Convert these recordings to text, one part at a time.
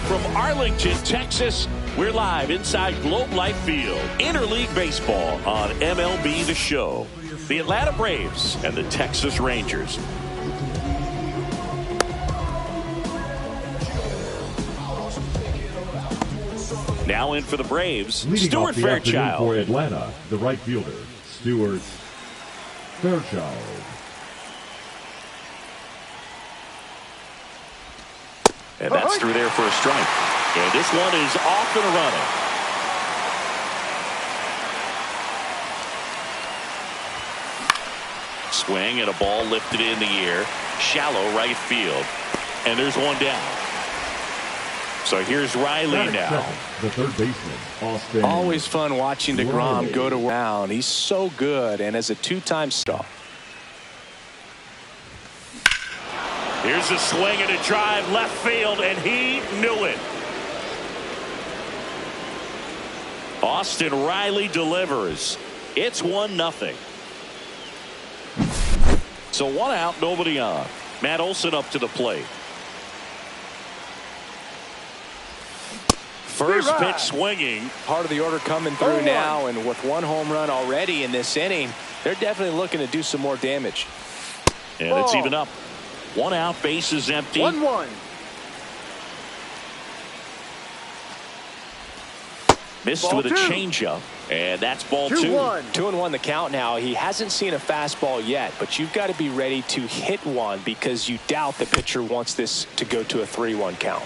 Live from Arlington, Texas. We're live inside Globe Life Field. Interleague Baseball on MLB The Show. The Atlanta Braves and the Texas Rangers. Now in for the Braves, Stuart Fairchild. For Atlanta, the right fielder, Stuart Fairchild. And that's through there for a strike. And this one is off and running. Swing and a ball lifted in the air. Shallow right field. And there's one down. So here's Riley now. The third baseman, Austin. Always fun watching DeGrom go to ground. He's so good, and as a two-time star. Here's a swing and a drive left field, and he knew it. Austin Riley delivers. It's 1-0. So one out, nobody on. Matt Olson up to the plate. First pitch swinging. Part of the order coming through now, and with one home run already in this inning, they're definitely looking to do some more damage. And it's even up. One out, bases empty. 1-1. Missed Ball with a two. changeup, and that's ball 2. 2-1. 2-1 the count now. He hasn't seen a fastball yet, but you've got to be ready to hit one because you doubt the pitcher wants this to go to a 3-1 count.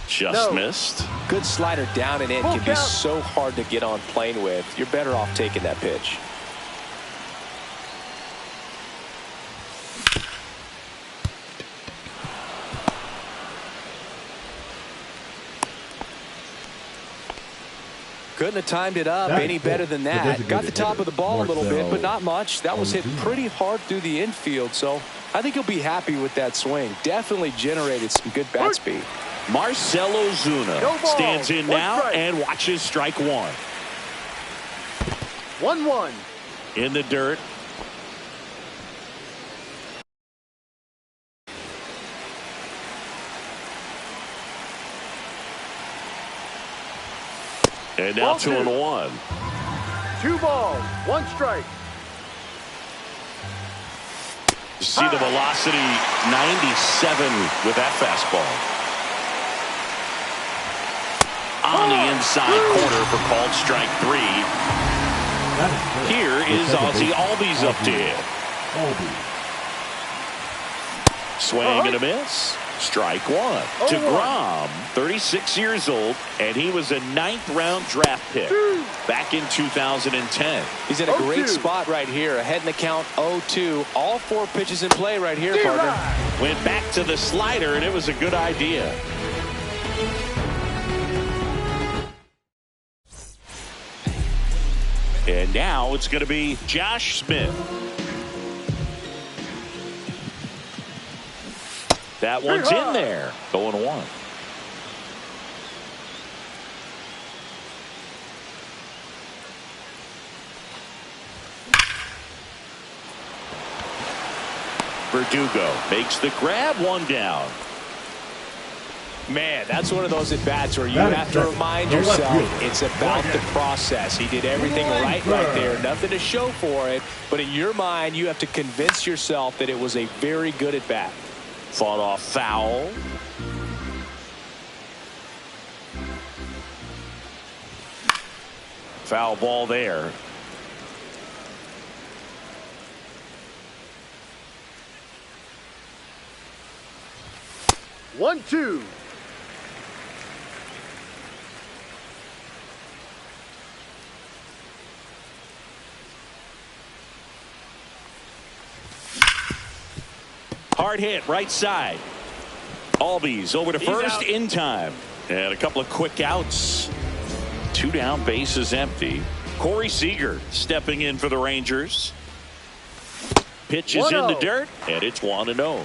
Just missed. Good slider down and in Full can be count. so hard to get on plane with. You're better off taking that pitch. Couldn't have timed it up any better than that. Got the top of the ball a little bit, but not much. That was hit pretty hard through the infield, so I think he'll be happy with that swing. Definitely generated some good bat speed. Marcell Ozuna stands in now and watches strike one. 1-1. In the dirt. And now 2-1. 2 balls, 1 strike. You see the velocity 97 with that fastball. On the inside corner for called strike 3. Here is Ozzy Albies up to hit. Swing and a miss. Strike 1. DeGrom, 36 years old, and he was a 9th-round draft pick back in 2010. He's in a great spot right here. Ahead in the count 0-2. All 4 pitches in play right here, partner. Went back to the slider, and it was a good idea. And now it's going to be Josh Smith. That one's in there. 0-1. Verdugo makes the grab, 1 down. Man, that's one of those at-bats where you have to remind yourself it's about the process. He did everything right there. Nothing to show for it. But in your mind, you have to convince yourself that it was a very good at-bat. Fought off foul. Foul ball there. One, two. Hard hit, right side. Albies over to first in time. And a couple of quick outs. 2 down, bases empty. Corey Seager stepping in for the Rangers. Pitch is in the dirt, and it's 1-0.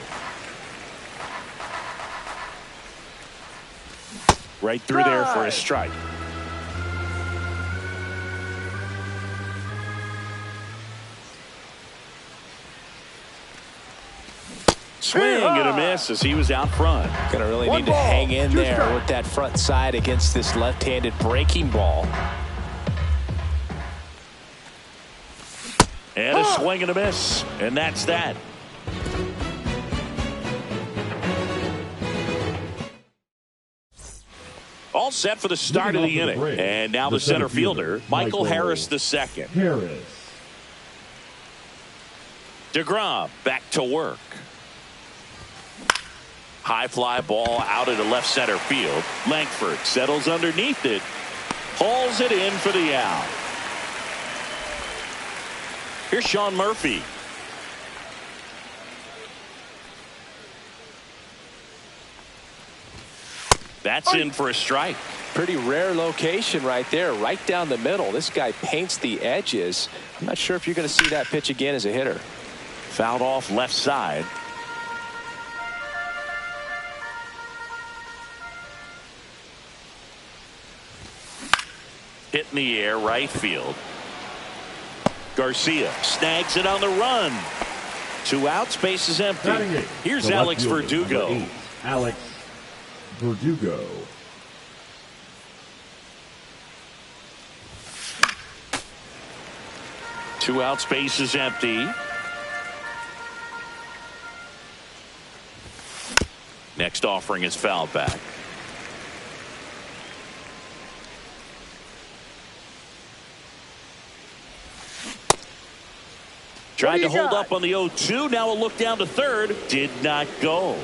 Right through there for a strike. Swing and a miss as he was out front. Gonna really need to hang in there with that front side against this left-handed breaking ball. And a swing and a miss. And that's that. All set for the start of the inning. And now the center fielder, Michael Harris II. Harris. DeGrom back to work. High fly ball out into left center field. Langford settles underneath it. Hauls it in for the out. Here's Sean Murphy. That's in for a strike. Pretty rare location right there, right down the middle. This guy paints the edges. I'm not sure if you're going to see that pitch again as a hitter. Fouled off left side. Hit in the air, right field. Garcia snags it on the run. 2 outs, base is empty. Here's Alex Verdugo. Alex Verdugo. Two outs, base is empty. Next offering is fouled back. Tried to hold up on the 0-2. Now a look down to third. Did not go.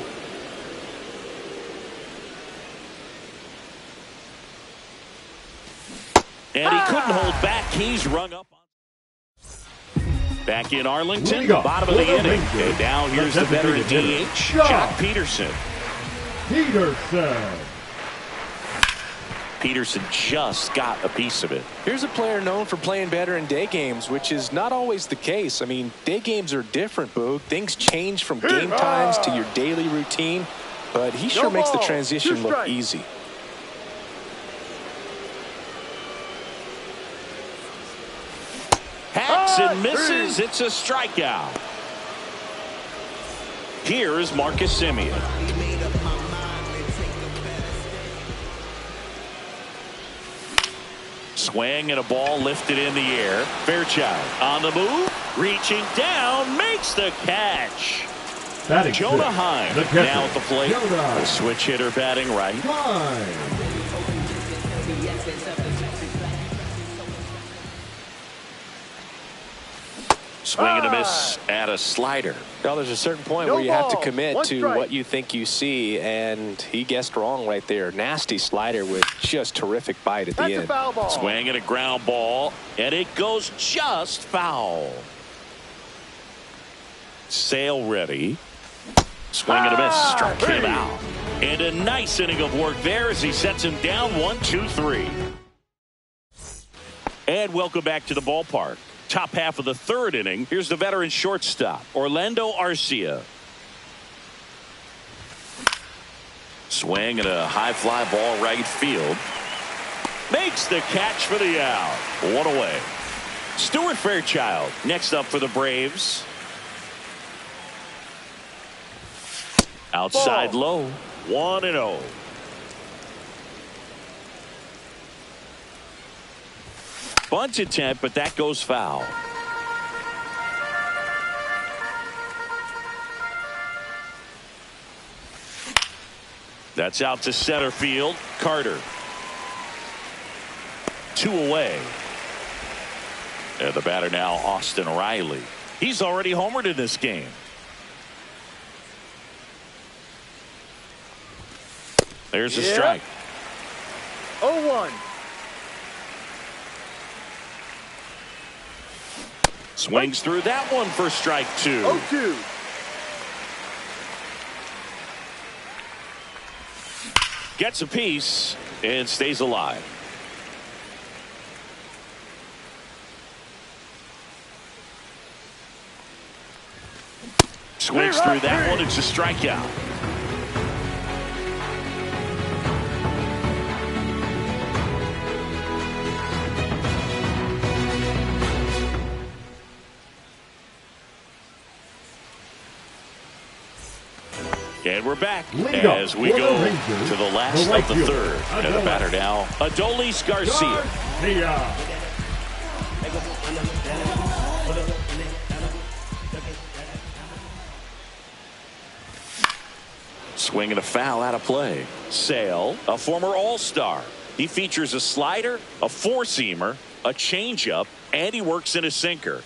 And he couldn't hold back. He's rung up. Back in Arlington, bottom of the inning. And now here's the veteran DH, Jock Peterson. Peterson just got a piece of it. Here's a player known for playing better in day games, which is not always the case. I mean, day games are different, Boog. Things change from game times to your daily routine, but he sure makes the transition look easy. Hacks and misses. It's a strikeout. Here's Marcus Semien. Swing and a ball lifted in the air. Fairchild on the move, reaching down, makes the catch. Jonah Heim now at the plate. A switch hitter batting right. Swing and a miss at a slider. Well, there's a certain point where you have to commit to what you think you see, and he guessed wrong right there. Nasty slider with just terrific bite at the end. Swing and a ground ball, and it goes just foul. Sale ready. Swing and a miss. Struck him out. And a nice inning of work there as he sets him down 1-2-3. And welcome back to the ballpark. Top half of the third inning. Here's the veteran shortstop, Orlando Arcia. Swing and a high fly ball right field. Makes the catch for the out. One away. Stuart Fairchild next up for the Braves. Outside low. 1-0. Bunt attempt, but that goes foul. That's out to center field. Carter. 2 away. And the batter now, Austin Riley. He's already homered in this game. There's a strike. 0-1. Swings through that one for strike 2. 0-2. Gets a piece and stays alive. Swings through that one. It's a strikeout. And we're back Lead up as we for the go Rangers, to the last the right of the fielder, third. And the batter now, Adolis Garcia. Swing and a foul out of play. Sale, a former All-Star. He features a slider, a four-seamer, a changeup, and he works in a sinker.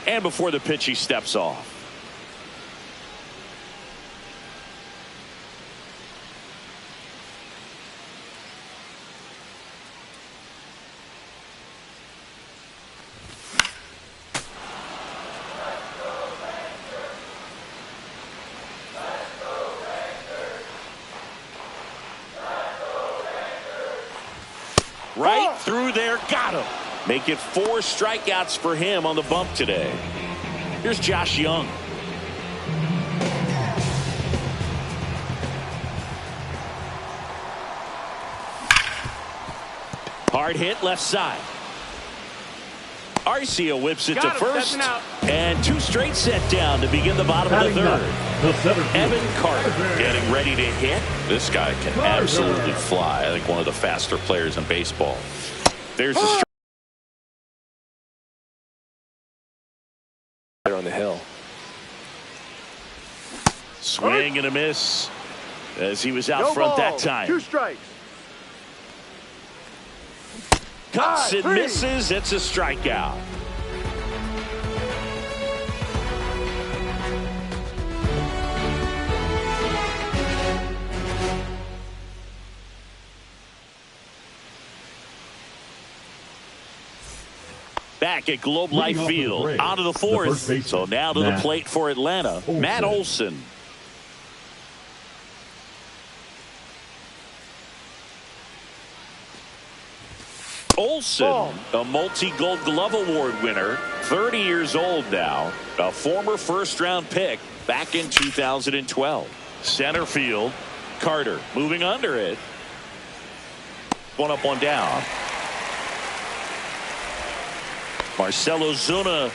And before the pitch, he steps off. Right through there, got him. Make it 4 strikeouts for him on the bump today. Here's Josh Young. Hard hit left side. Arcia whips it to first. And 2 straight set down to begin the bottom of the third. Evan Carter getting ready to hit. This guy can absolutely fly. I think one of the faster players in baseball. There's the strike. On the hill. Swing and a miss as he was out front that time. 2 strikes. Cuts and misses. It's a strikeout. Back at Globe Life Field, out of the fourth. So now to the plate for Atlanta, Matt Olson. Olson, a multi-Gold Glove Award winner, 30 years old now, a former first-round pick back in 2012. Center field, Carter moving under it. 1 up, 1 down. Marcelo Zuna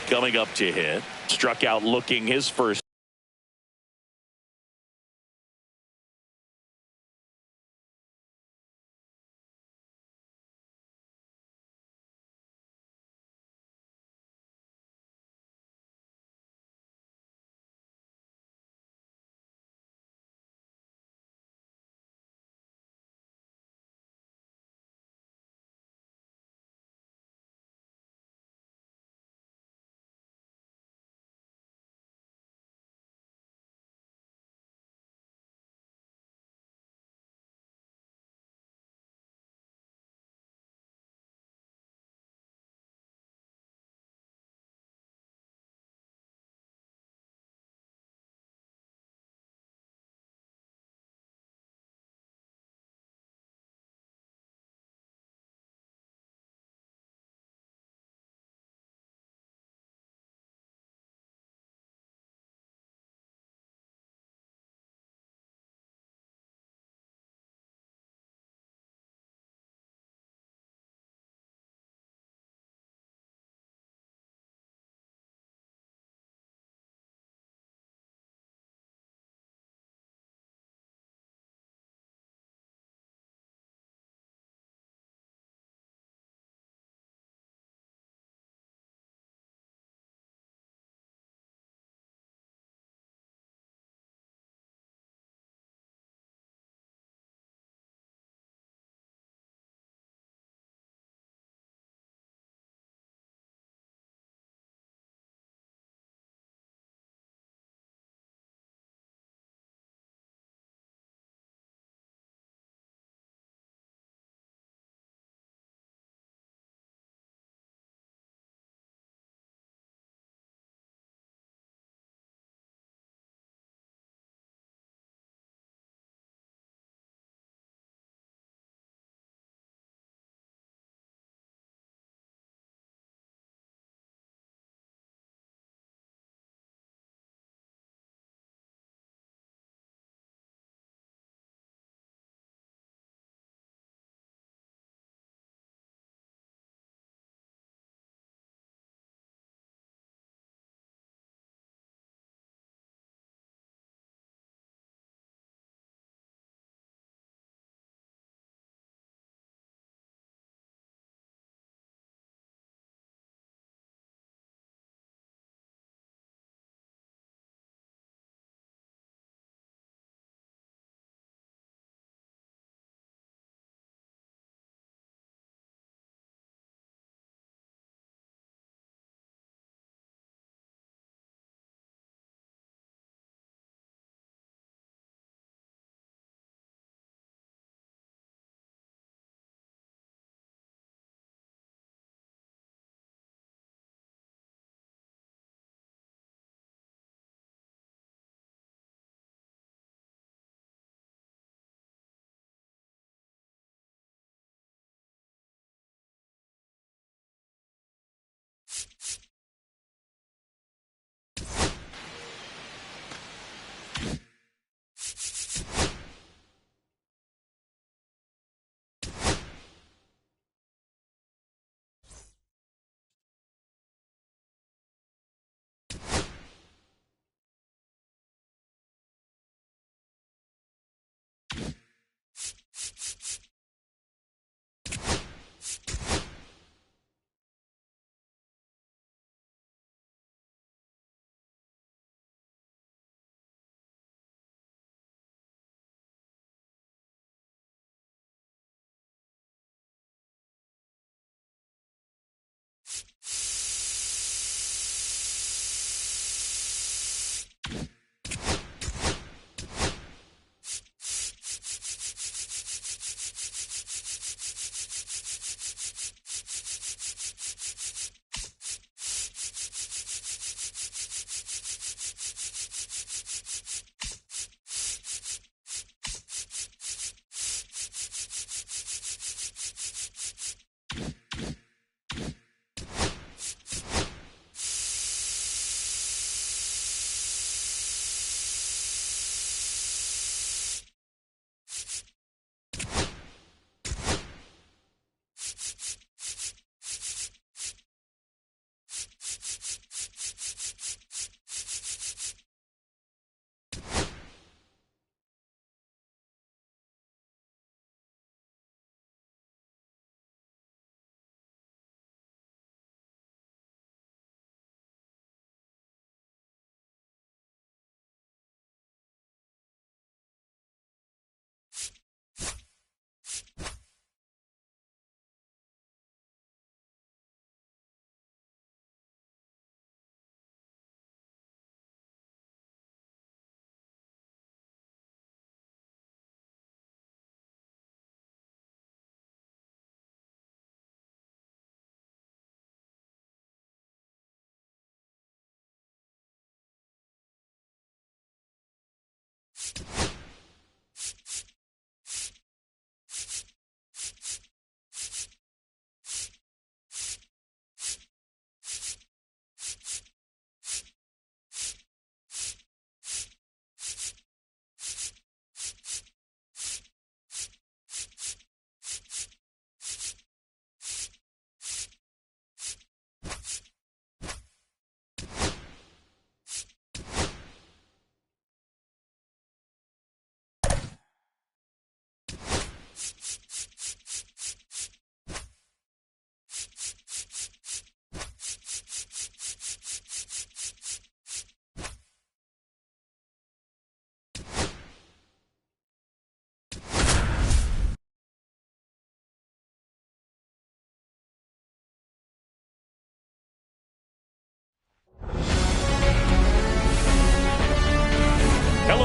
coming up to hit. Struck out looking his first.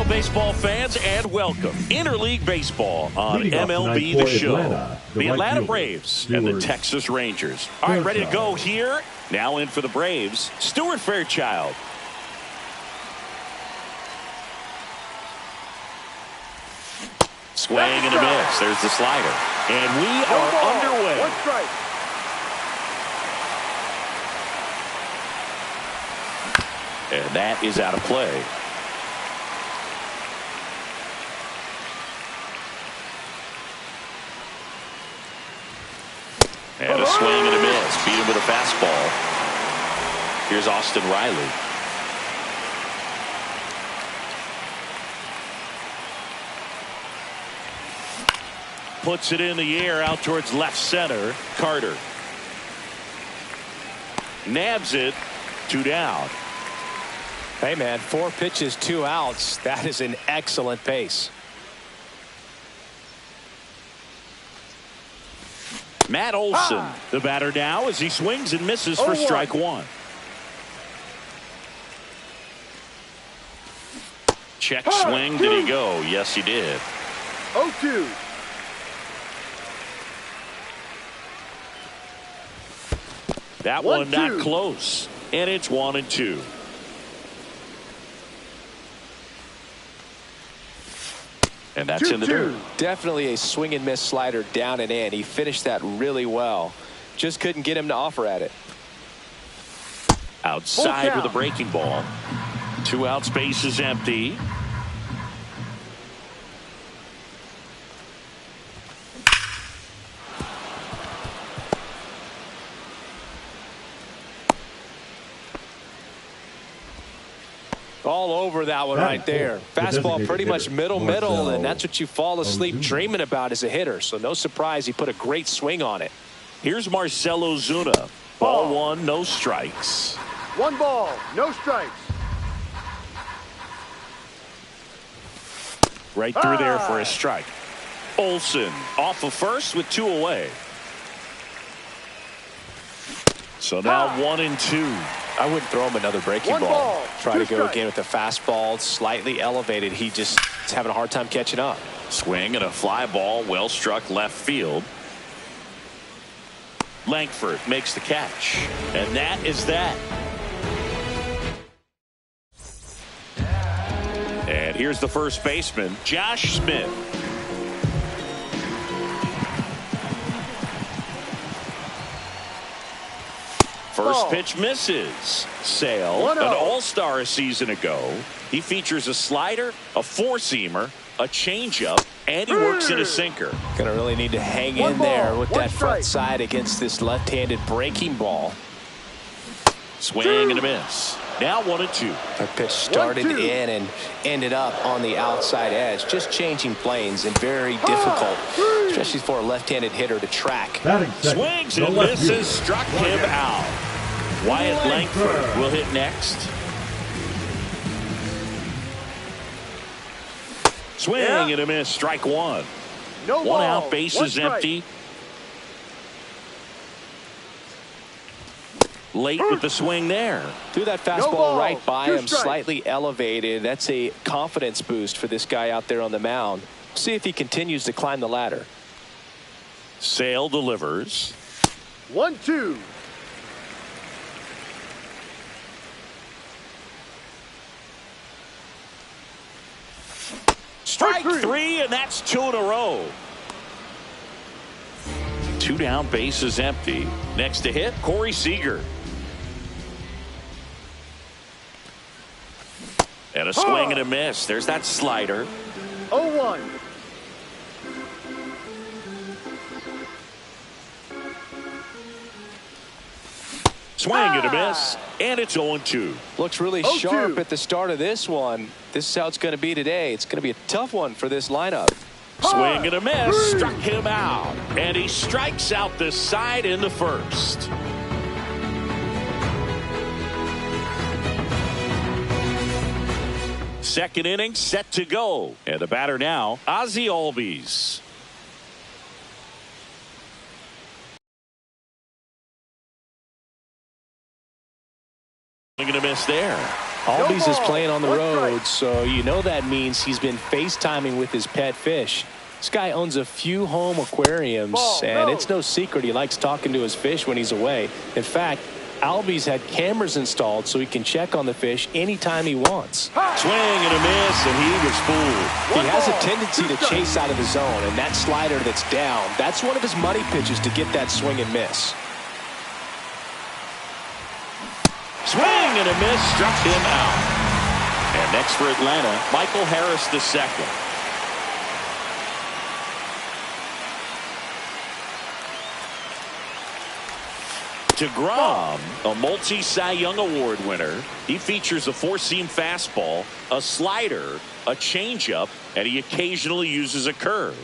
baseball fans, and welcome. Interleague Baseball on MLB The Show. The Atlanta Braves and the Texas Rangers. All right, ready to go here. Now in for the Braves, Stuart Fairchild. Swing and a miss. There's the slider. And we are underway. One strike. And that is out of play. And a swing and a miss. Beat him with a fastball. Here's Austin Riley. Puts it in the air out towards left center. Carter. Nabs it. 2 down. Hey, man, 4 pitches, 2 outs. That is an excellent pace. Matt Olson, the batter now, as he swings and misses for strike 1. Check swing. Did he go? Yes, he did. 0-2. That one not close. And it's 1-2. And that's in the dirt. Definitely a swing and miss slider down and in. He finished that really well. Just couldn't get him to offer at it. Outside with a breaking ball. 2 outs, base is empty. All over that one right there. Fastball pretty much middle, and that's what you fall asleep dreaming about as a hitter. So no surprise he put a great swing on it. Here's Marcell Ozuna. Ball 1, no strikes. 1 ball, no strikes. Right through there for a strike. Olson off of first with 2 away. So now 1-2. I wouldn't throw him another breaking ball. Try to go again with the fastball, slightly elevated. He just is having a hard time catching up. Swing and a fly ball, well struck left field. Langford makes the catch, and that is that. And here's the first baseman, Josh Smith. First pitch misses. Sale, an all-star a season ago. He features a slider, a four-seamer, a changeup, and he works in a sinker. Gonna really need to hang in there with that front side against this left-handed breaking ball. Swing and a miss. Now 1-2. That pitch started in and ended up on the outside edge. Just changing planes and very difficult, especially for a left-handed hitter to track. Swings and misses, struck him out. Wyatt Langford will hit next. Swing and a miss, strike 1. 1 out, base is empty. Late with the swing there. Threw that fastball right by him, slightly elevated. That's a confidence boost for this guy out there on the mound. See if he continues to climb the ladder. Sale delivers. 1-2. Strike 3, and that's 2 in a row. 2 down, base is empty. Next to hit, Corey Seager. And a swing and a miss. There's that slider. 0-1. Swing and a miss, and it's 0-2. Looks really sharp at the start of this one. This is how it's going to be today. It's going to be a tough one for this lineup. Swing and a miss, struck him out, and he strikes out the side in the first. Second inning set to go, and the batter now, Ozzie Albies. Going to miss there. Albies is playing on the road, so you know that means he's been FaceTiming with his pet fish. This guy owns a few home aquariums, and it's no secret he likes talking to his fish when he's away. In fact, Albies had cameras installed so he can check on the fish anytime he wants. Swing and a miss, and he was fooled. He has a tendency to chase out of the zone, and that slider that's down, that's one of his money pitches to get that swing and miss. Swing and a miss, struck him out. And next for Atlanta, Michael Harris II. DeGrom, a multi-Cy Young Award winner. He features a four-seam fastball, a slider, a changeup, and he occasionally uses a curve.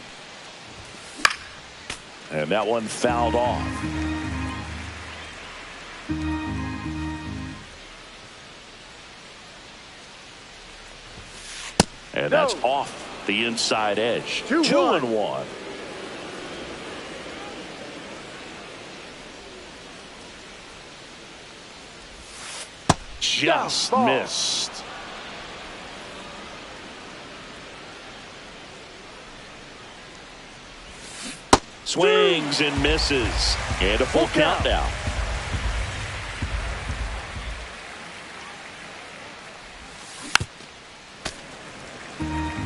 And that one fouled off. And that's off the inside edge. 2-1. Just missed. Swings and misses. And a full count now.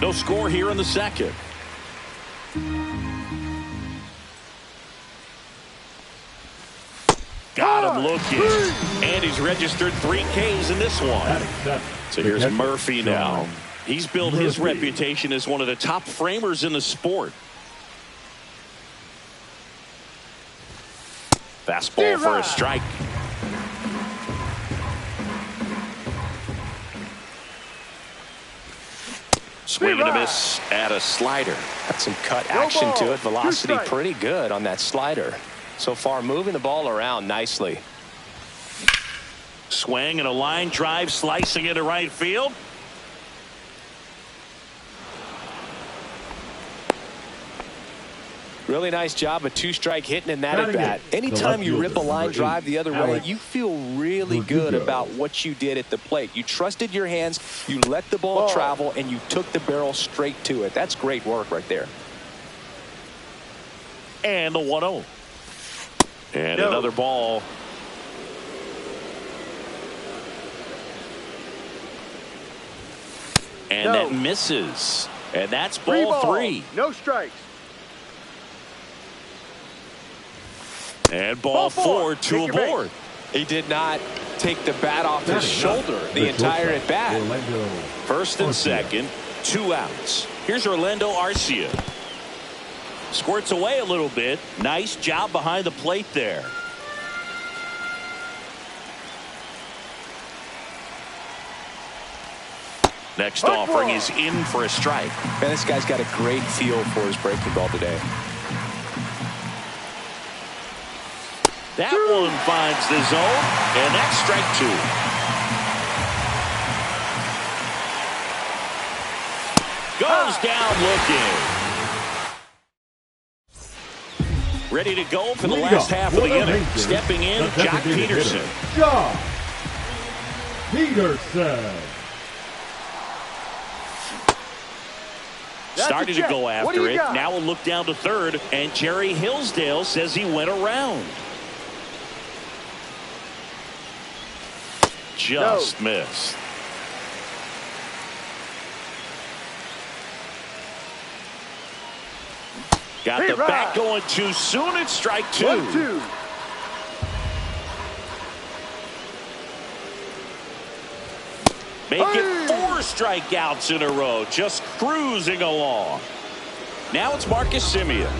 No score here in the second. Got him looking. And he's registered 3 Ks in this one. So here's Murphy now. He's built his reputation as one of the top framers in the sport. Fastball for a strike. Swing and a miss at a slider. Got some cut action to it. Velocity pretty good on that slider. So far moving the ball around nicely. Swing and a line drive, slicing into right field. Really nice job of 2-strike hitting in that at bat. Anytime you rip a line drive the other way, you feel really good about what you did at the plate. You trusted your hands, you let the ball travel, and you took the barrel straight to it. That's great work right there. And the 1-0. And another ball. And that misses. And that's ball 3. No strikes. And ball 4, 2 aboard. He did not take the bat off his shoulder the entire at bat. First and second, 2 outs. Here's Orlando Arcia. Squirts away a little bit. Nice job behind the plate there. Next offering is in for a strike. Man, this guy's got a great feel for his breaking ball today. That one finds the zone, and that's strike 2. Goes down looking. Ready to go for the last half of the inning. Stepping in, Jock Peterson. Jock Peterson. Started to go after it. Now we'll look down to third, and Jerry Hillsdale says he went around. Just missed. Got the bat going too soon. It's strike 2. 1-2. Make it 4 strikeouts in a row. Just cruising along. Now it's Marcus Semien.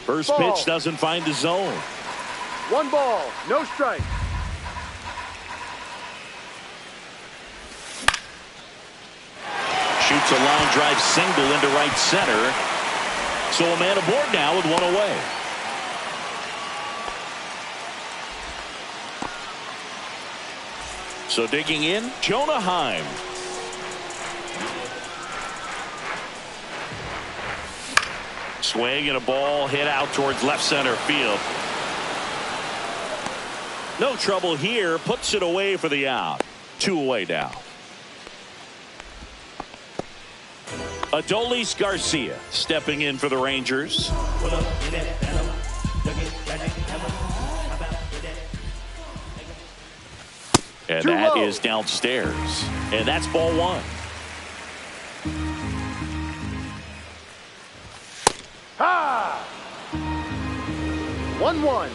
First pitch doesn't find the zone. 1 ball, no strike. Shoots a line drive single into right center. So a man aboard now with 1 away. So digging in, Jonah Heim. Swing and a ball hit out towards left center field. No trouble here. Puts it away for the out. 2 away now. Adolis Garcia stepping in for the Rangers. And that is downstairs. And that's ball 1. Ha! 1-1.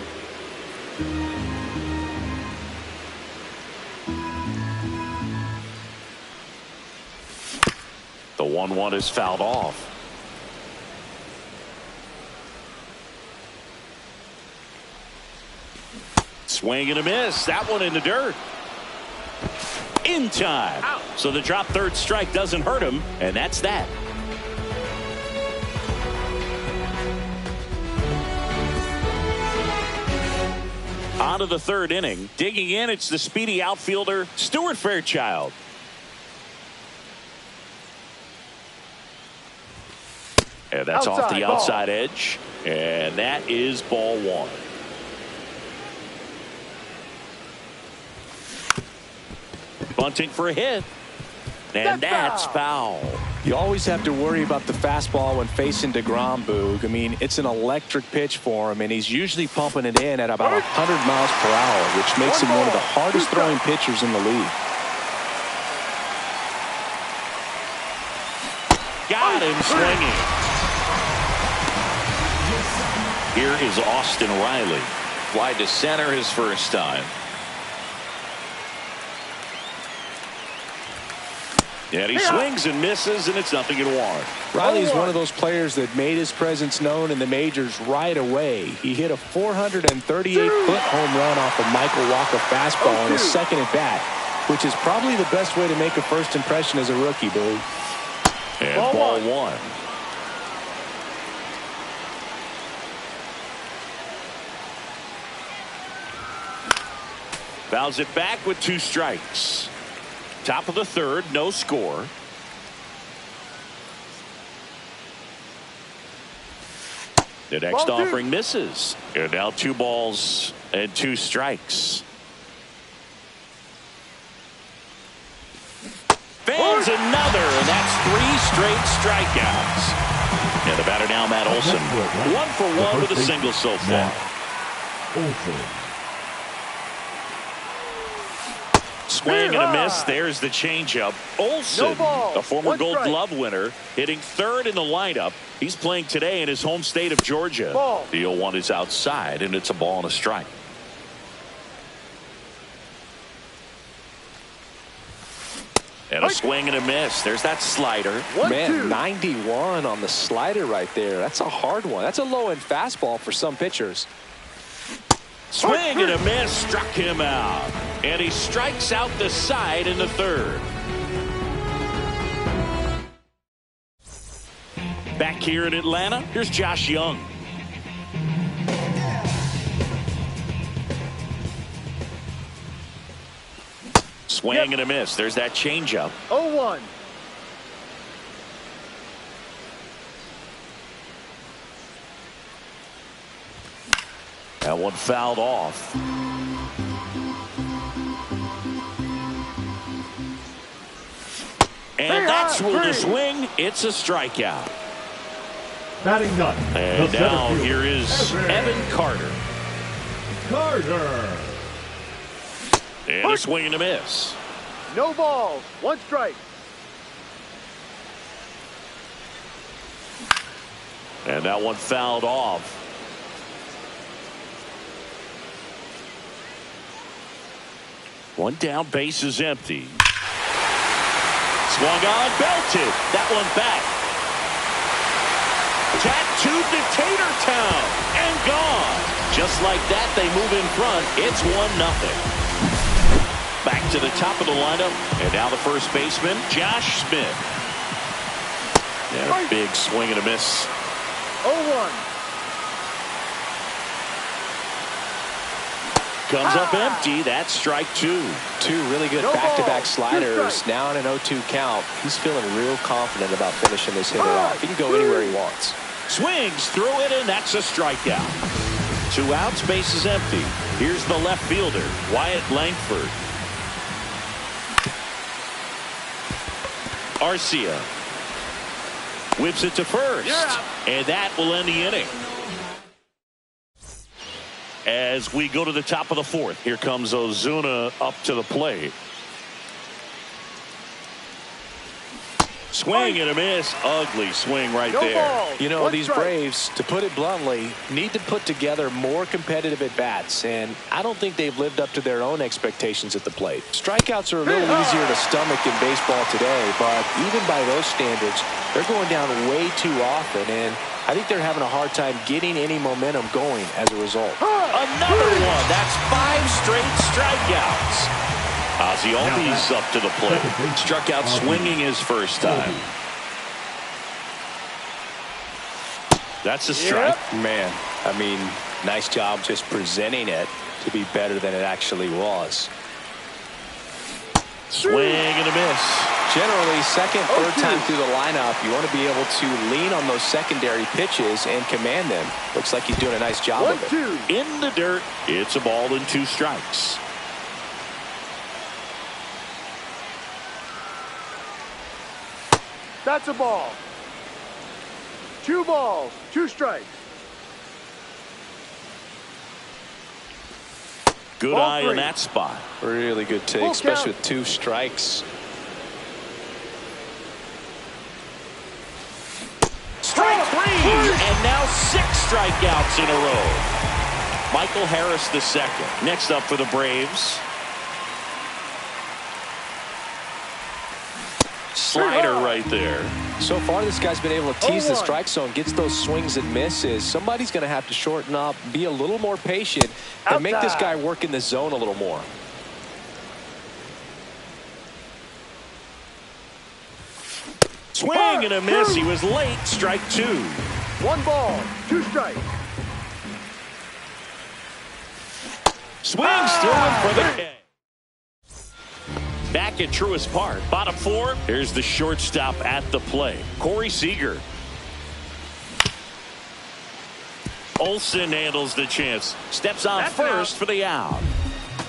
The 1-1 is fouled off. Swing and a miss. That one in the dirt. In time. Out. So the drop third strike doesn't hurt him, and that's that. On to the third inning. Digging in, it's the speedy outfielder, Stuart Fairchild. And that's off the outside edge. And that is ball 1. Bunting for a hit. And that's foul. You always have to worry about the fastball when facing DeGrom, Boog. I mean, it's an electric pitch for him, and he's usually pumping it in at about 100 miles per hour, which makes him one of the hardest throwing pitchers in the league. Got him swinging. Here is Austin Riley. Fly to center his first time. And he swings and misses, and it's 0-1. Riley's one of those players that made his presence known in the majors right away. He hit a 438-foot home run off a Michael Walker fastball in his second at bat, which is probably the best way to make a first impression as a rookie, Boo. And ball 1. Fouls it back with 2 strikes. Top of the third, no score. The next offering misses. And now 2 balls and 2 strikes. Fans another, and that's 3 straight strikeouts. And the batter now, Matt Olson. 1 for 1 with a single so far. Swing and a miss. There's the changeup. Olson, a former Gold Glove winner, hitting third in the lineup. He's playing today in his home state of Georgia. The 0-1 is outside, and it's a ball and a strike. And a swing and a miss. There's that slider. Man, 91 on the slider right there. That's a hard one. That's a low-end fastball for some pitchers. Swing and a miss, struck him out. And he strikes out the side in the third. Back here in Atlanta, here's Josh Young. Swing and a miss. There's that changeup. 0-1. That one fouled off. And that's ruled a swing. It's a strikeout. Batting none. And now here is Evan Carter. And a swing and a miss. No balls. 1 strike. And that one fouled off. One down, base is empty. Swung on, belted. That one back. Tattooed to Tatertown and gone. Just like that, they move in front. It's 1-0. Back to the top of the lineup, and now the first baseman, Josh Smith. And a big swing and a miss. 0-1. Comes up empty. That's strike 2. 2 really good back-to-back sliders. Now in an 0-2 count. He's feeling real confident about finishing this hitter off. He can go anywhere he wants. Swings through it, and that's a strikeout. 2 outs, base is empty. Here's the left fielder, Wyatt Langford. Arcia whips it to first, and that will end the inning. As we go to the top of the fourth, here comes Ozuna up to the plate. Swing and a miss. Ugly swing right there. You know, these Braves, to put it bluntly, need to put together more competitive at-bats, and I don't think they've lived up to their own expectations at the plate. Strikeouts are a little easier to stomach in baseball today, but even by those standards, they're going down way too often, and I think they're having a hard time getting any momentum going as a result. Another one. That's 5 straight strikeouts. Ozzy Albies up to the plate. Struck out swinging his first time. That's a strike. Man, I mean, nice job just presenting it to be better than it actually was. Swing and a miss. Generally, second, third time through the lineup, you want to be able to lean on those secondary pitches and command them. Looks like he's doing a nice job of it. In the dirt. It's a ball and 2 strikes. That's a ball. 2 balls, 2 strikes. Good Ball eye 3. in that spot. Really good take, especially with 2 strikes. Strike 3, and now 6 strikeouts in a row. Michael Harris the second. Next up for the Braves. Slider right there. So far, this guy's been able to tease the strike zone, gets those swings and misses. Somebody's going to have to shorten up, be a little more patient, and make this guy work in the zone a little more. Swing and a miss. He was late. Strike 2. 1 ball, 2 strikes. Swings through him for the K. Back at Truist Park. Bottom 4. Here's the shortstop at the plate, Corey Seager. Olsen handles the chance. Steps on first for the out.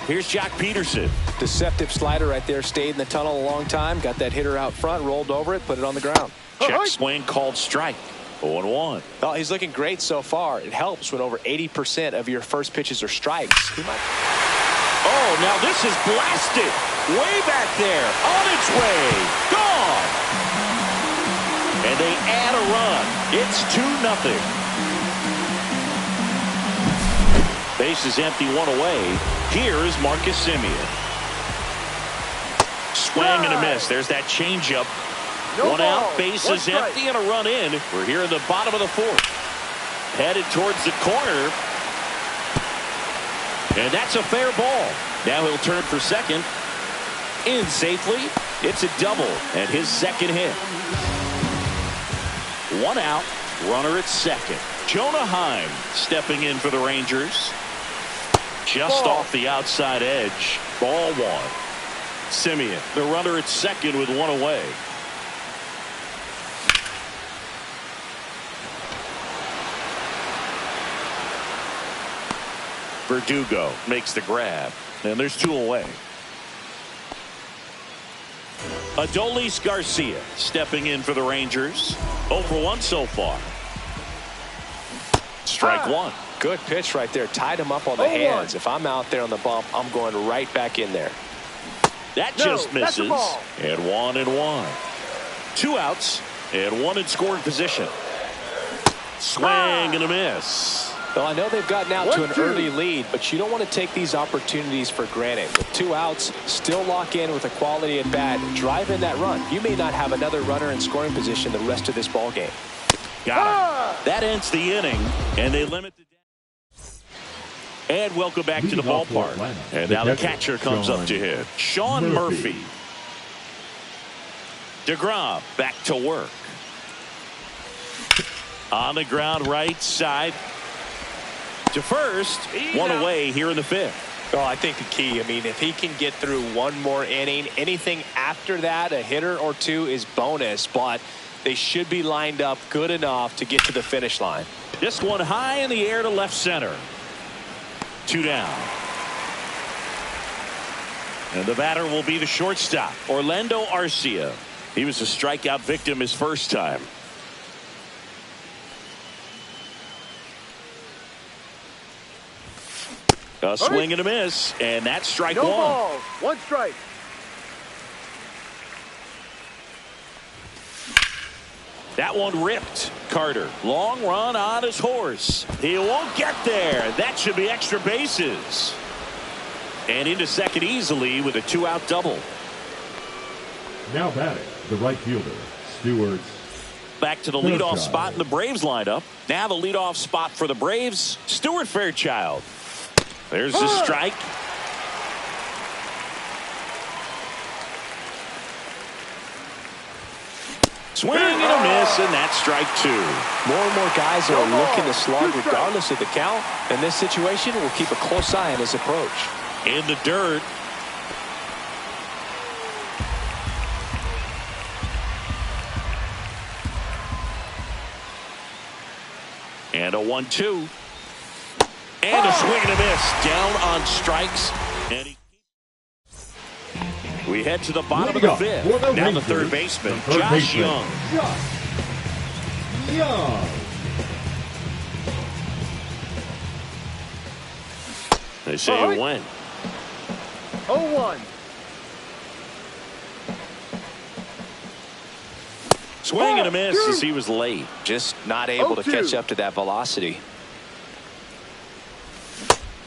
Here's Jock Peterson. Deceptive slider right there. Stayed in the tunnel a long time. Got that hitter out front. Rolled over it. Put it on the ground. Check swing called strike. 0-1. Well, he's looking great so far. It helps when over 80% of your first pitches are strikes. Oh, now this is blasted. Way back there. On its way. Gone. And they add a run. It's 2-0. Base is empty, 1 away. Here is Marcus Semien. Swing and a miss. There's that changeup. 1 out, base is empty, and a run in. We're here in the bottom of the 4th. Headed towards the corner. And that's a fair ball. Now he'll turn for second. In safely. It's a double, and his second hit. 1 out, runner at second. Jonah Heim stepping in for the Rangers. Just off the outside edge. Ball 1. Semien, the runner at second with 1 away. Verdugo makes the grab, and there's 2 away. Adolis Garcia stepping in for the Rangers. 0 for 1 so far. Strike 1. Good pitch right there. Tied him up on the hands. If I'm out there on the bump, I'm going right back in there. That just misses. And 1-1. 2 outs and 1 in scoring position. Swing and a miss. Well, I know they've gotten out to an early lead, but you don't want to take these opportunities for granted. With 2 outs, still lock in with a quality at bat, drive in that run. You may not have another runner in scoring position the rest of this ball game. Got it. That ends the inning, and they limit the. And welcome back to the ballpark. And now the catcher comes up to hit. Sean Murphy. DeGrom back to work. On the ground right side. To first. 1 away here in the 5th. Well, I think the key, I mean, if he can get through 1 more inning, anything after that, a hitter or 2 is bonus, but they should be lined up good enough to get to the finish line. This one high in the air to left center. 2 down. And the batter will be the shortstop, Orlando Arcia. He was a strikeout victim his first time. A swing and a miss, and that's strike No one. ball, one strike. That one ripped. Carter, long run on his horse. He won't get there. That should be extra bases. And into second easily with a 2-out double. Now batting, the right fielder, Stewart. Back to the leadoff spot in the Braves lineup. Now the leadoff spot for the Braves, Stuart Fairchild. There's the strike. Swing and a miss, and that's strike two. More and more guys are looking to slug regardless of the count. In this situation, we'll keep a close eye on his approach. In the dirt. And a 1-2. And a swing and a miss. Down on strikes. And we head to the bottom of the fifth. Now the third baseman, Josh Young. They say you win. 0-1. Swing and a miss as he was late. Just not able to catch up to that velocity.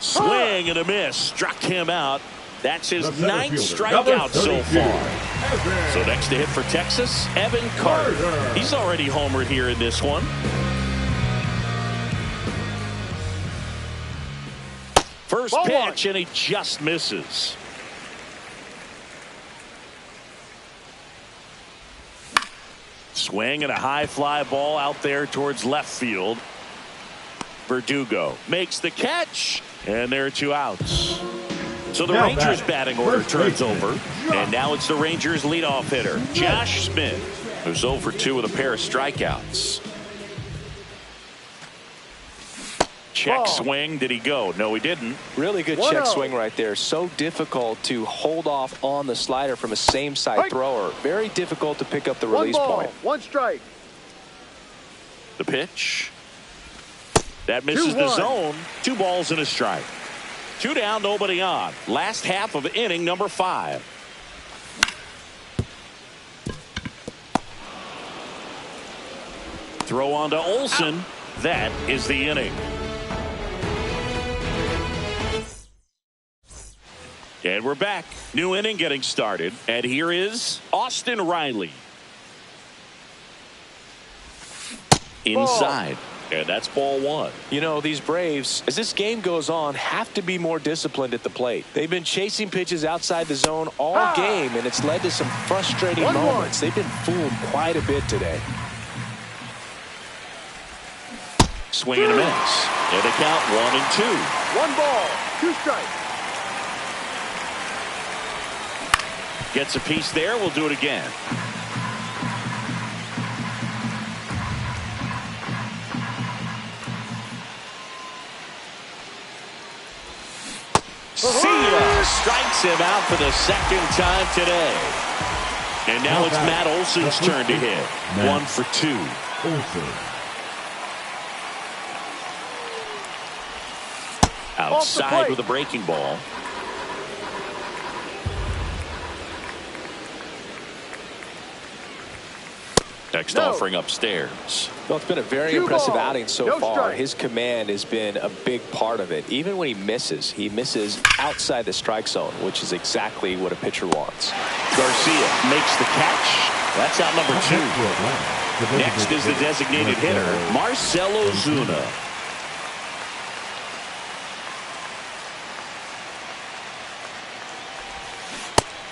Swing and a miss. Struck him out. That's his ninth strikeout so far. So next to hit for Texas, Evan Carter. He's already homered here in this one. First pitch, and he just misses. Swing and a high fly ball out there towards left field. Verdugo makes the catch, and there are 2 outs. So the Rangers batting order turns over, and now it's the Rangers leadoff hitter, Josh Smith, who's 0 for 2 with a pair of strikeouts. Check swing. Did he go? No, he didn't. Really good check swing right there. So difficult to hold off on the slider from a same side thrower. Very difficult to pick up the release point. 1 strike. The pitch. That misses the zone. 2 balls and a strike. 2 down, nobody on. Last half of inning number 5. Throw on to Olsen. That is the inning. And we're back. New inning getting started. And here is Austin Riley. Inside. And that's ball 1. You know, these Braves, as this game goes on, have to be more disciplined at the plate. They've been chasing pitches outside the zone all game, and it's led to some frustrating moments. They've been fooled quite a bit today. Swing and a miss. And they count 1 and 2. 1 ball, 2 strikes. Gets a piece there. We'll do it again. See ya. Strikes him out for the second time today. And now it's Matt Olson's turn to hit. 1 for 2. Outside with a breaking ball. Next offering upstairs. Well, it's been a very impressive outing so far. His command has been a big part of it. Even when he misses outside the strike zone, which is exactly what a pitcher wants. Garcia makes the catch. That's out number 2. Next is the designated hitter, Marcell Ozuna.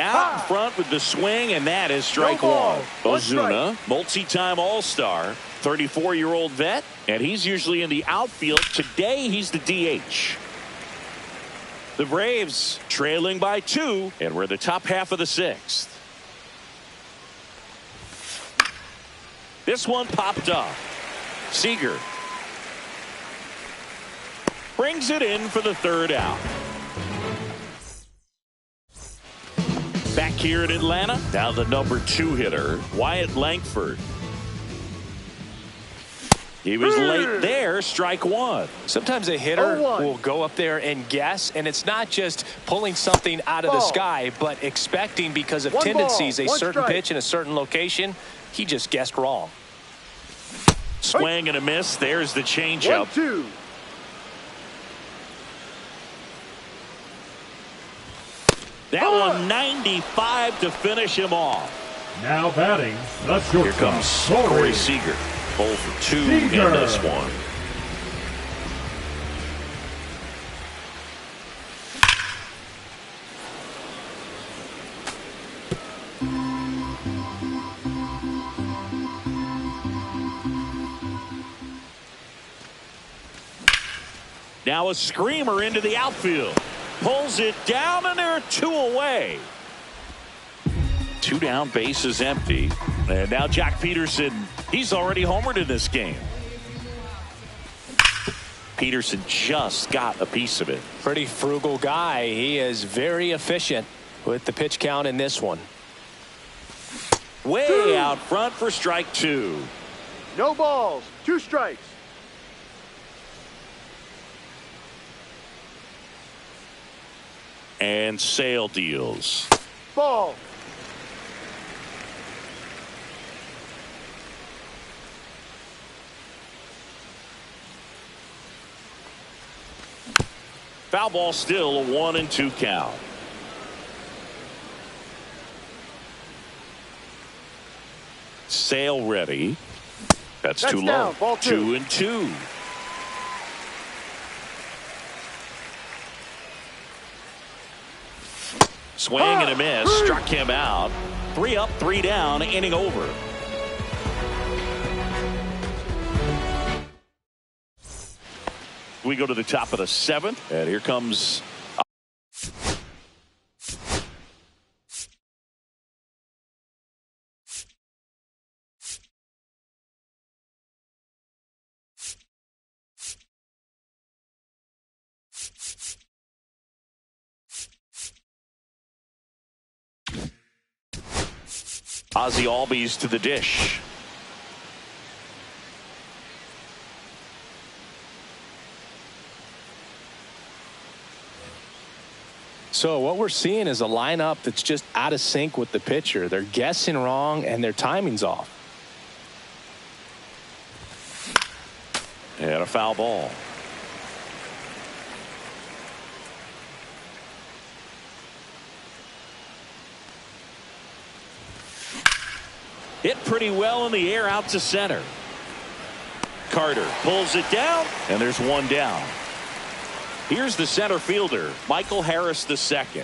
Out in front with the swing, and that is strike 1. Ozuna, multi-time All-Star, 34-year-old vet, and he's usually in the outfield. Today, he's the DH. The Braves trailing by 2, and we're the top half of the 6th. This one popped up. Seager brings it in for the 3rd out. Back here in Atlanta, now the number 2 hitter, Wyatt Langford. He was late there, strike one. Sometimes a hitter will go up there and guess, and it's not just pulling something out of the sky, but expecting because of tendencies a certain pitch in a certain location. He just guessed wrong. Swing and a miss. There's the changeup. 1-2. That one 95 to finish him off. Now batting, the shortstop. Here comes Corey Seager. 0 for 2 in this one. Now a screamer into the outfield. Pulls it down, and there are 2 away. 2 down, bases empty. And now Jack Peterson, he's already homered in this game. Peterson just got a piece of it. Pretty frugal guy. He is very efficient with the pitch count in this one. Way out front for strike 2. No balls. 2 strikes. And Sale deals. Ball. Foul ball, still a 1-2 count. Sale ready. That's too low. 2-2. Swing and a miss. Struck him out. 3 up, 3 down. Inning over. We go to the top of the 7th, and here comes Ozzie Albies to the dish. So what we're seeing is a lineup that's just out of sync with the pitcher. They're guessing wrong, and their timing's off. And a foul ball. Hit pretty well in the air out to center. Carter pulls it down, and there's 1 down. Here's the center fielder, Michael Harris II.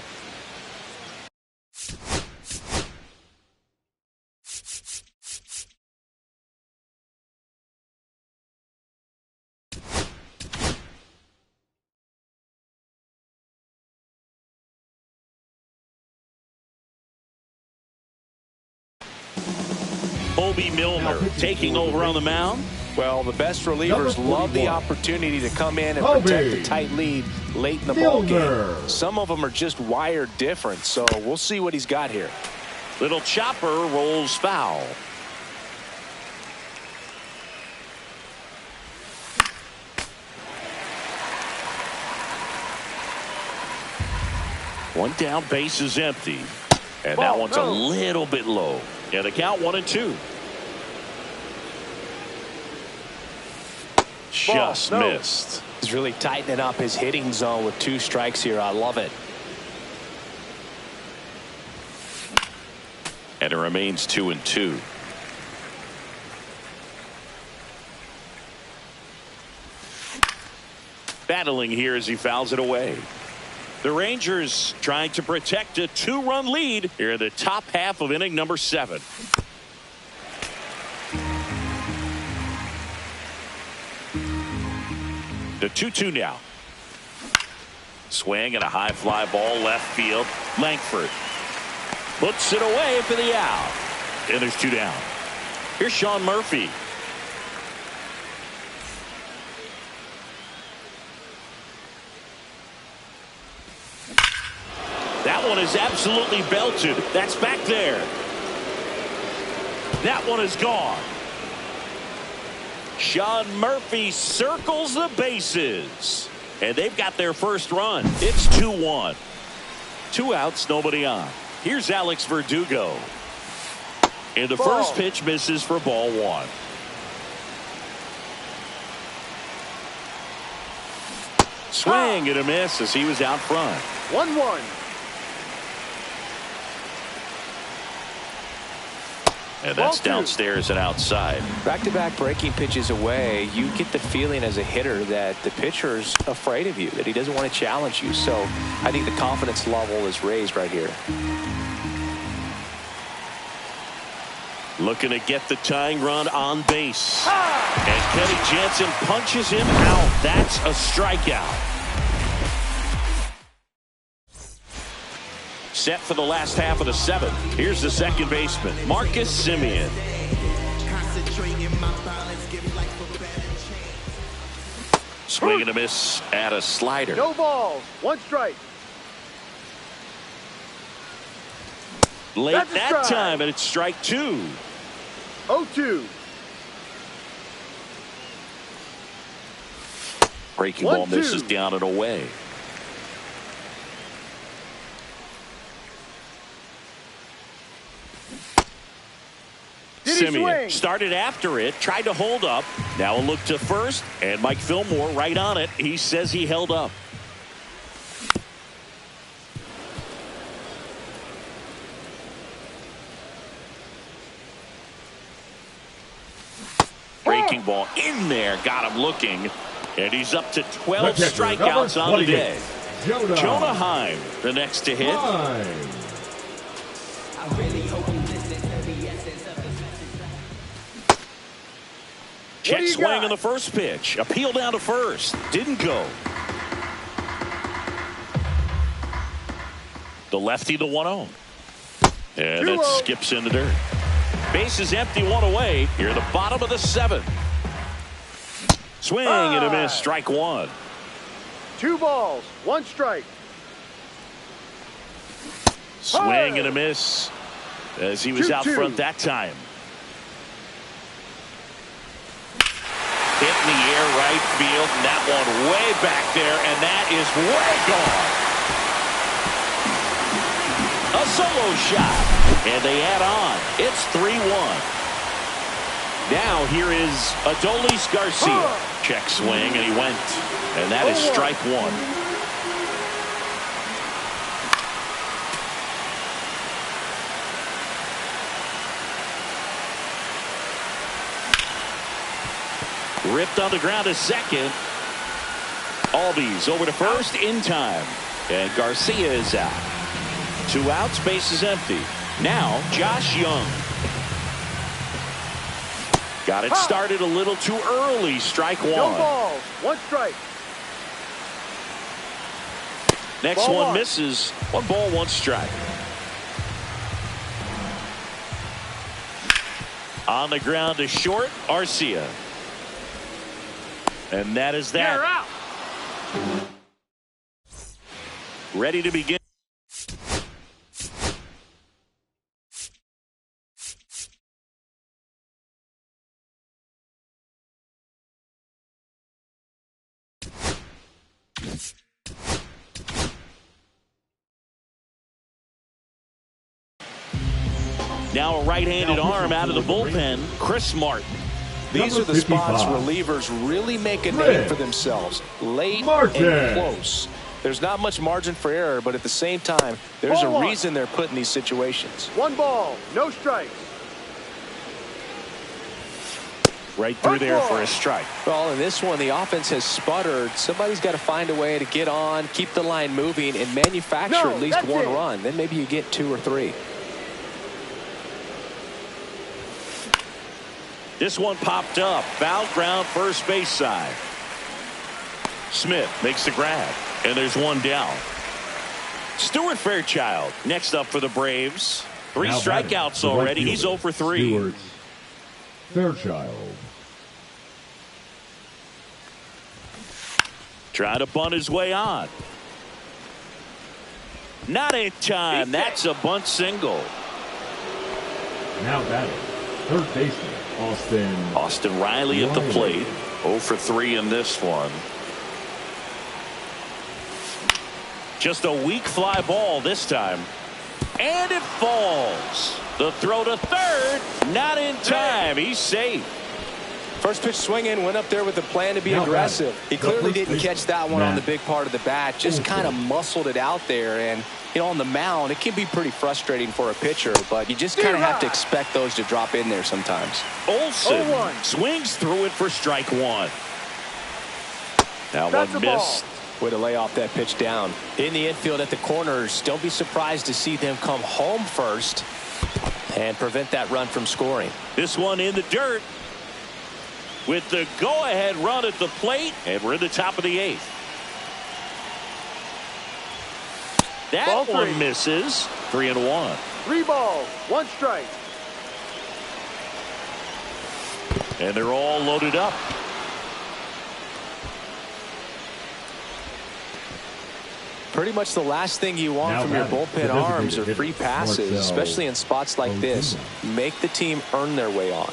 Bobby Milner taking over on the mound. Well, the best relievers love the opportunity to come in and protect a tight lead late in the ball game. Some of them are just wired different, so we'll see what he's got here. Little chopper rolls foul. One down, base is empty. And that one's a little bit low. Yeah, the count 1-2. Just missed. He's really tightening up his hitting zone with 2 strikes here. I love it. And it remains 2-2. Battling here as he fouls it away. The Rangers trying to protect a 2-run lead here in the top half of inning number 7. The 2-2 now. Swing and a high fly ball left field. Langford puts it away for the out. And there's 2 down. Here's Sean Murphy. That one is absolutely belted. That's back there. That one is gone. Sean Murphy circles the bases. And they've got their first run. It's 2-1. 2 outs, nobody on. Here's Alex Verdugo. And the first pitch misses for ball 1. Swing and a miss as he was out front. 1-1. And that's downstairs and outside. Back-to-back breaking pitches away, you get the feeling as a hitter that the pitcher's afraid of you, that he doesn't want to challenge you. So I think the confidence level is raised right here. Looking to get the tying run on base. And Kenny Jansen punches him out. That's a strikeout. Set for the last half of the 7th. Here's the second baseman, Marcus Semien. Swing and a miss at a slider. No balls. 1 strike. Late that time, and it's strike 2. 0-2. Breaking ball misses down and away. Semien started after it, tried to hold up. Now a look to first, and Mike Fillmore right on it. He says he held up. Breaking ball in there, got him looking, and he's up to 12 strikeouts on the day. Jonah Heim, the next to hit. Check swing on the first pitch. Appeal down to first. Didn't go. The lefty, the 1-0. And that skips in the dirt. Base is empty, 1 away. Here at the bottom of the 7th. Swing and a miss. Strike 1. 2 balls. 1 strike. Swing and a miss as he was out front that time. Hit in the air right field, and that one way back there, and that is way gone. A solo shot, and they add on. It's 3-1. Now here is Adolis Garcia. Check swing, and he went, and that is strike 1. Ripped on the ground to second. Albies over to first in time. And Garcia is out. 2 outs, base is empty. Now Josh Young. Got it started a little too early. Strike 1. No balls. 1 strike. Next one misses. 1 ball, 1 strike. On the ground to short, Arcia. And that is that. You're out. Ready to begin. Now a right-handed arm out of the bullpen, Chris Martin. These are the spots relievers really make a name for themselves. Late and close. There's not much margin for error, but at the same time, there's a reason they're put in these situations. 1 ball, no strikes. Right through there for a strike. Well, in this one, the offense has sputtered. Somebody's got to find a way to get on, keep the line moving, and manufacture at least 1 run. Then maybe you get 2 or 3. This one popped up. Foul ground, first base side. Smith makes the grab, and there's 1 down. Stuart Fairchild next up for the Braves. 3 strikeouts already. He's 0 for 3. Stuart Fairchild. Trying to bunt his way on. Not in time. That's a bunt single. Now batting, third baseman, Austin Riley at the plate. 0 for 3 in this one. Just a weak fly ball this time. And it falls. The throw to third. Not in time. He's safe. First pitch swinging, went up there with a plan to be aggressive. He clearly didn't catch that one on the big part of the bat. Just kind of muscled it out there. And, you know, on the mound, it can be pretty frustrating for a pitcher, but you just kind of have to expect those to drop in there sometimes. Olsen swings through it for strike one. That one missed. Way to lay off that pitch down. In the infield at the corners, don't be surprised to see them come home first and prevent that run from scoring. This one in the dirt with the go-ahead run at the plate, and we're in the top of the 8th. That one misses. 3-1. 3 balls, 1 strike. And they're all loaded up. Pretty much the last thing you want from your bullpen arms are free passes, especially in spots like this. Make the team earn their way on.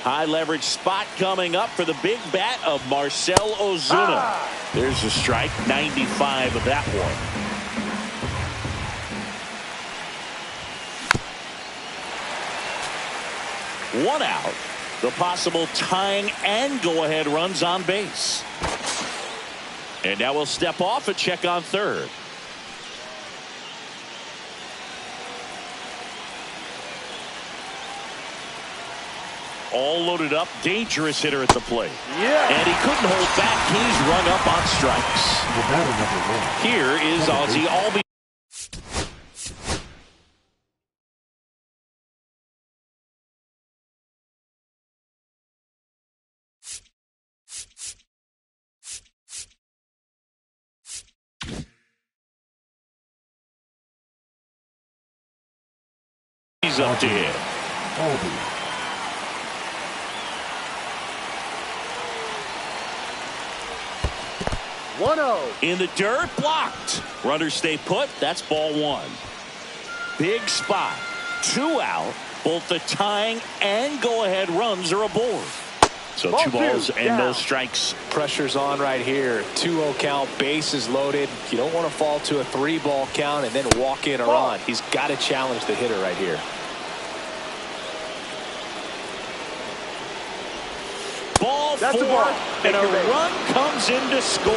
High leverage spot coming up for the big bat of Marcell Ozuna. There's a strike. 95 of that one. One out. The possible tying and go-ahead runs on base. And now we'll step off and check on third. All loaded up. Dangerous hitter at the plate. And he couldn't hold back. He's rung up on strikes. Here is Ozzy Albies. He's up to hit. 1-0. In the dirt, blocked. Runners stay put. That's ball 1. Big spot. 2 out. Both the tying and go-ahead runs are aboard. So 2 balls and no strikes. Pressure's on right here. 2-0 count, bases loaded. You don't want to fall to a 3-ball count and then walk in or on. He's got to challenge the hitter right here. Ball 4, and a run comes in to score.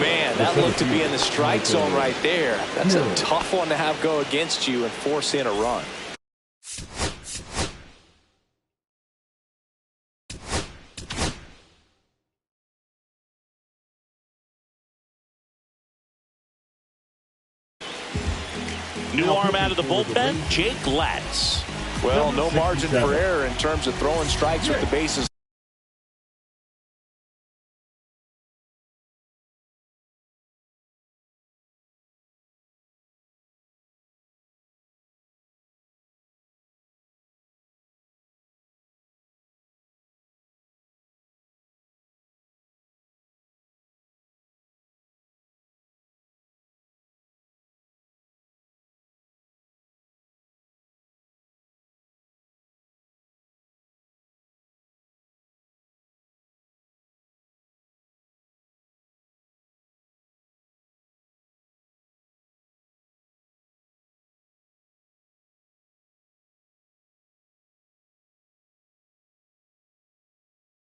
Man, that looked to be in the strike zone right there. That's a tough one to have go against you and force in a run. New arm out of the bullpen, Jake Latz. Well, no margin for error in terms of throwing strikes with the bases.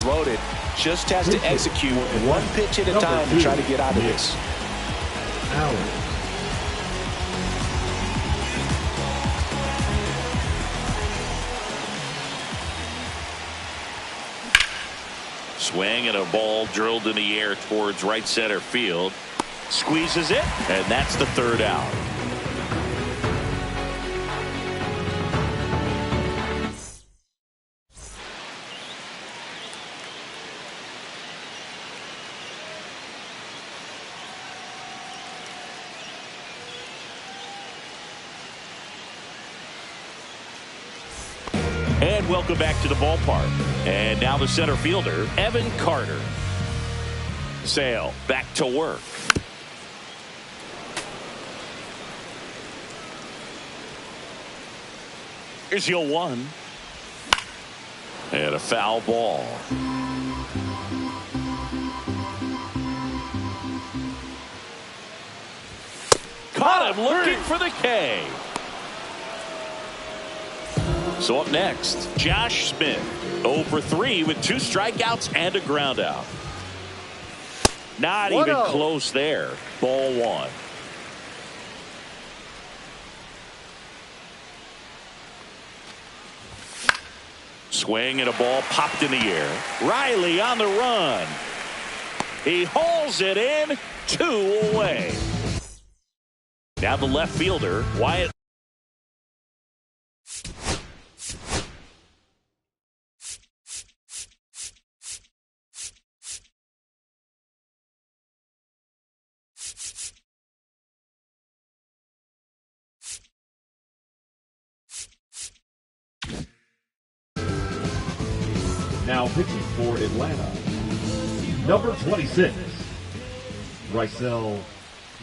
Loaded, just has to execute one pitch at a time to try to get out of this. Swing and a ball drilled in the air towards right center field. Squeezes it, and that's the 3rd out. And welcome back to the ballpark. And now the center fielder, Evan Carter. Sale back to work. Here's your 1. And a foul ball. Caught him looking for the K. So up next, Josh Smith. 0 for 3 with 2 strikeouts and a ground out. Not even close there. Ball 1. Swing and a ball popped in the air. Riley on the run. He hauls it in. 2 away. Now the left fielder, Wyatt. Now pitching for Atlanta, number 26, Raisel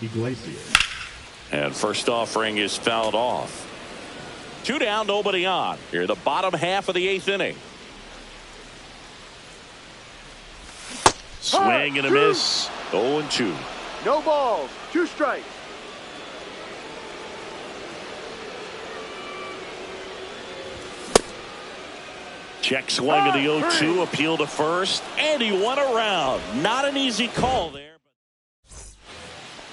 Iglesias. And first offering is fouled off. 2 down, nobody on. Here, the bottom half of the 8th inning. Swing and a miss. 0-2. No balls. 2 strikes. Check swing of the 0-2. Appeal to first. And he won around. Not an easy call there.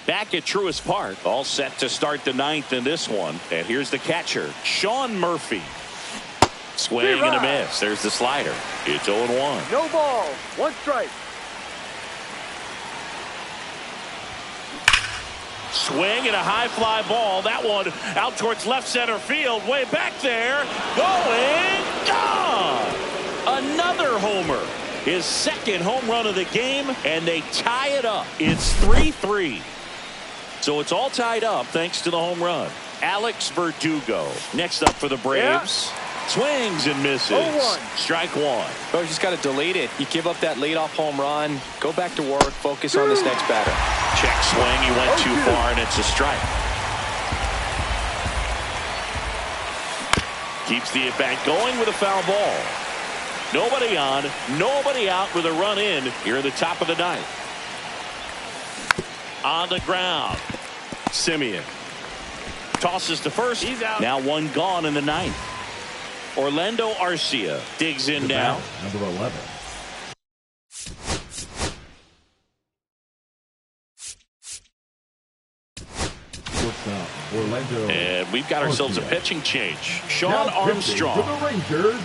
Back at Truist Park, all set to start the 9th in this one. And here's the catcher, Sean Murphy. Swing and a miss. There's the slider. It's 0-1. No ball. 1 strike. Swing and a high fly ball. That one out towards left center field. Way back there. Going. Gone. Another homer. His 2nd home run of the game. And they tie it up. It's 3-3. So it's all tied up thanks to the home run. Alex Verdugo next up for the Braves. Swings and misses. 0-1. Strike 1. Well, you just got to delete it. You give up that leadoff home run. Go back to work. Focus on this next batter. Check swing. He went too far, and it's a strike. Keeps the at-bat going with a foul ball. Nobody on, nobody out with a run in here at the top of the 9th. On the ground. Simeon tosses to first. He's out. Now 1 gone in the 9th. Orlando Arcia digs in now. Number 11. Orlando. And we've got ourselves a pitching change. Sean Armstrong. To the Rangers,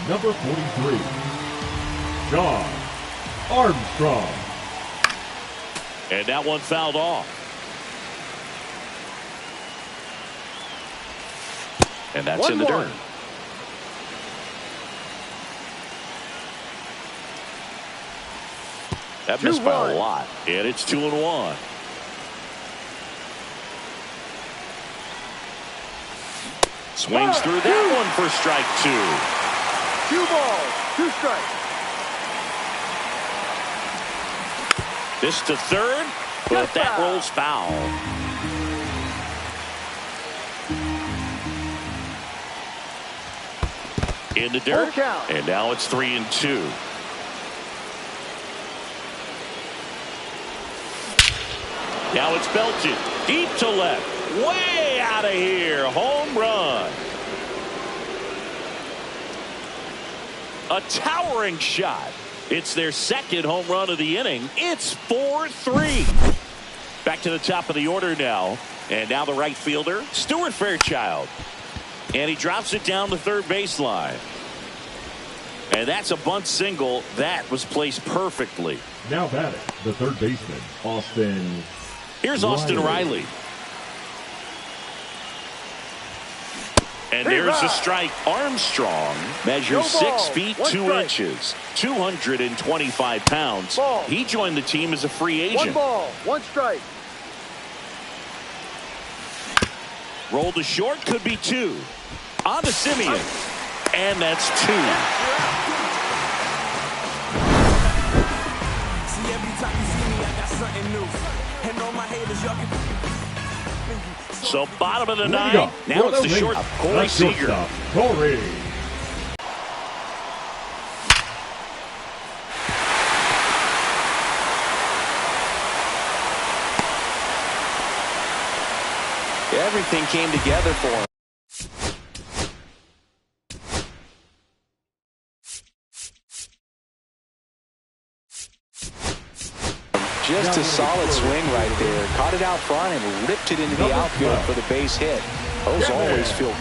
number 43, Sean Armstrong. And that one fouled off. And that's in the dirt. That missed by a lot. And it's 2-1. Swings through that one for strike 2. 2 balls, 2 strikes. This to third, but that rolls foul. In the dirt, and now it's 3-2. Now it's belted deep to left, way out of here. Home run. A towering shot. It's their 2nd home run of the inning. It's 4-3. Back to the top of the order now. And now the right fielder, Stuart Fairchild. And he drops it down the third baseline. And that's a bunt single. That was placed perfectly. Now batting, the third baseman, Austin. Here's Austin Riley. And there's a strike. Armstrong measures 6 feet 2 inches, 225 pounds. He joined the team as a free agent. 1 ball, 1 strike. Roll to short, could be 2. On to Simeon. And that's 2. See, every time you see me, I got something new. And all my haters, y'all can... So bottom of the ninth. Now it's the short. Corey Seager. Corey. Everything came together for him. Just a solid swing right there. Caught it out front and ripped it into the outfield for the base hit. Those always feel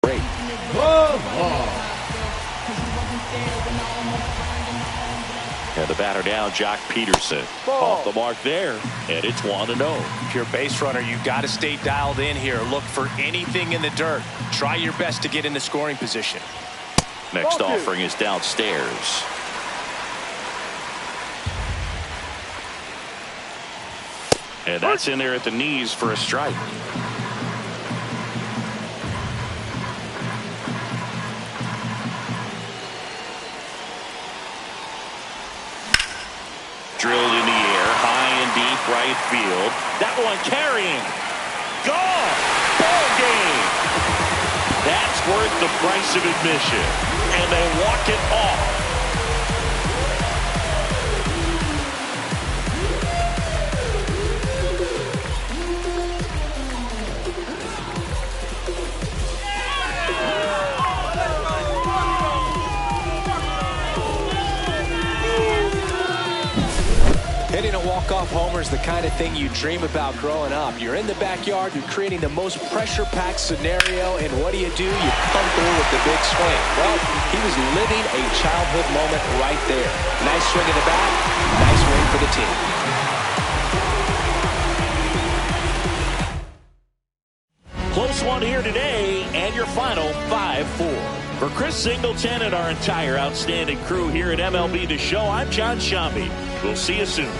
great. And the batter now, Jock Peterson. Off the mark there, and it's 1-0. If you're a base runner, you've got to stay dialed in here. Look for anything in the dirt. Try your best to get in the scoring position. Next offering is downstairs. And that's in there at the knees for a strike. Drilled in the air, high and deep right field. That one carrying. Gone. Ball game. That's worth the price of admission. And they walk it off. Hitting a walk-off homer is the kind of thing you dream about growing up. You're in the backyard, you're creating the most pressure-packed scenario, and what do? You come through with the big swing. Well, he was living a childhood moment right there. Nice swing at the bat, nice win for the team. Close one here today, and your final 5-4. For Chris Singleton and our entire outstanding crew here at MLB The Show, I'm John Shambi. We'll see you soon.